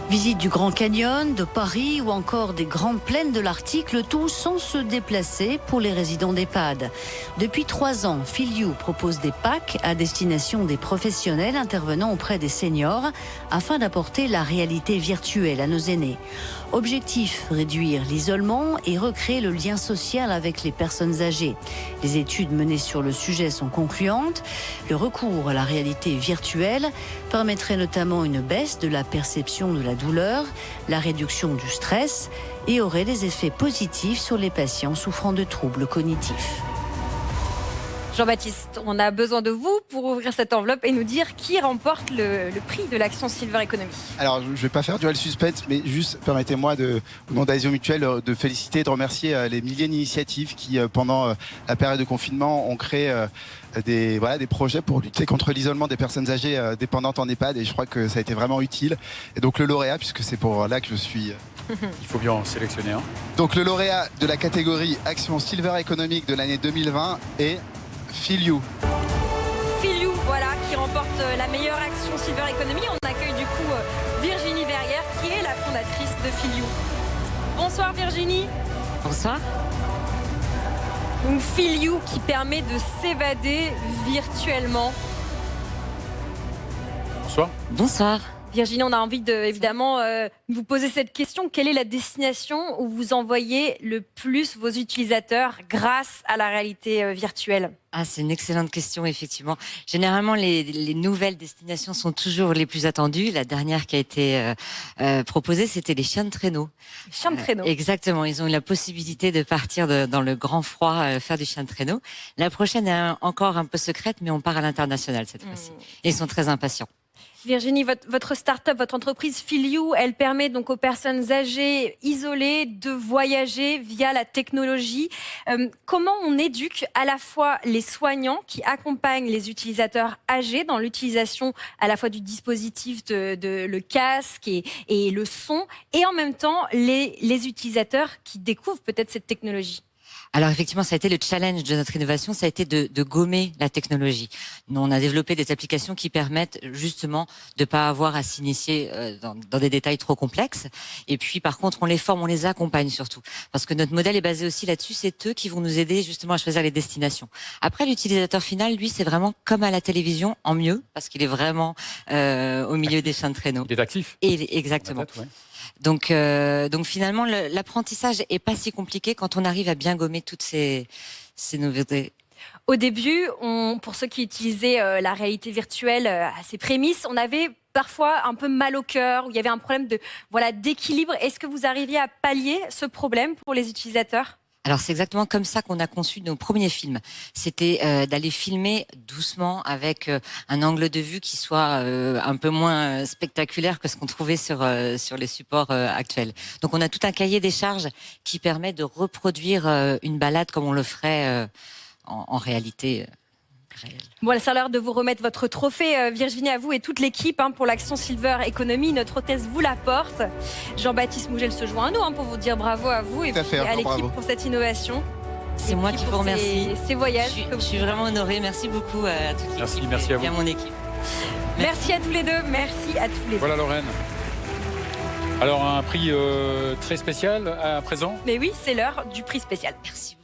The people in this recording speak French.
Visite du Grand Canyon, de Paris ou encore des grandes plaines de l'Arctique, le tout sans se déplacer pour les résidents d'EHPAD. Depuis 3 ans, Filiou propose des packs à destination des professionnels intervenant auprès des seniors afin d'apporter la réalité virtuelle à nos aînés. Objectif, réduire l'isolement et recréer le lien social avec les personnes âgées. Les études menées sur le sujet sont concluantes. Le recours à la réalité virtuelle permettrait notamment une baisse de la perception de la douleur, la réduction du stress et aurait des effets positifs sur les patients souffrant de troubles cognitifs. Jean-Baptiste, on a besoin de vous pour ouvrir cette enveloppe et nous dire qui remporte le prix de l'Action Silver Economy. Alors, je ne vais pas faire durer le suspense, mais juste permettez-moi, au nom d'Adhésion Mutuelle, de féliciter et de remercier les milliers d'initiatives qui, pendant la période de confinement, ont créé des projets pour lutter contre l'isolement des personnes âgées dépendantes en EHPAD, et je crois que ça a été vraiment utile. Et donc le lauréat, puisque c'est pour là que je suis... Il faut bien en sélectionner un. Donc le lauréat de la catégorie Action Silver économique de l'année 2020 est Filiou. Filiou, voilà, qui remporte la meilleure action Silver Economy. On accueille du coup Virginie Verrière, qui est la fondatrice de Filiou. Bonsoir Virginie. Bonsoir. Donc Filiou qui permet de s'évader virtuellement. Bonsoir. Bonsoir. Virginie, on a envie de, évidemment, vous poser cette question. Quelle est la destination où vous envoyez le plus vos utilisateurs grâce à la réalité virtuelle ? Ah, c'est une excellente question, effectivement. Généralement, les nouvelles destinations sont toujours les plus attendues. La dernière qui a été proposée, c'était les chiens de traîneau. Chiens de traîneau. Exactement. Ils ont eu la possibilité de partir dans le grand froid, faire du chien de traîneau. La prochaine est encore un peu secrète, mais on part à l'international cette fois-ci. Et ils sont très impatients. Virginie, votre start-up, votre entreprise Filiou, elle permet donc aux personnes âgées, isolées, de voyager via la technologie. Comment on éduque à la fois les soignants qui accompagnent les utilisateurs âgés dans l'utilisation à la fois du dispositif le casque et le son, et en même temps les utilisateurs qui découvrent peut-être cette technologie? Alors effectivement, ça a été le challenge de notre innovation, ça a été de gommer la technologie. Nous, on a développé des applications qui permettent justement de pas avoir à s'initier dans des détails trop complexes. Et puis par contre, on les forme, on les accompagne surtout. Parce que notre modèle est basé aussi là-dessus, c'est eux qui vont nous aider justement à choisir les destinations. Après, l'utilisateur final, lui, c'est vraiment comme à la télévision, en mieux, parce qu'il est vraiment au milieu des chiens de traîneau. Il est actif. Exactement. Tête, ouais. Donc finalement, l'apprentissage est pas si compliqué quand on arrive à bien gommer toutes ces nouveautés. Au début, pour ceux qui utilisaient la réalité virtuelle à ses prémices, on avait parfois un peu mal au cœur, où il y avait un problème d'équilibre. Est-ce que vous arriviez à pallier ce problème pour les utilisateurs ? Alors c'est exactement comme ça qu'on a conçu nos premiers films. C'était d'aller filmer doucement avec un angle de vue qui soit un peu moins spectaculaire que ce qu'on trouvait sur les supports actuels. Donc on a tout un cahier des charges qui permet de reproduire une balade comme on le ferait en réalité réelle. Bon, c'est l'heure de vous remettre votre trophée, Virginie, à vous et toute l'équipe pour l'Action Silver Economy. Notre hôtesse vous l'apporte. Jean-Baptiste Mougel se joint à nous pour vous dire bravo à vous et à l'équipe pour cette innovation. C'est moi qui vous remercie. Ces voyages. Je suis vraiment honorée. Merci beaucoup à toute l'équipe. Merci à vous. Et à mon équipe. Merci à tous les deux. Merci à tous les deux. Voilà Lorraine. Alors un prix très spécial à présent. Mais oui, c'est l'heure du prix spécial. Merci.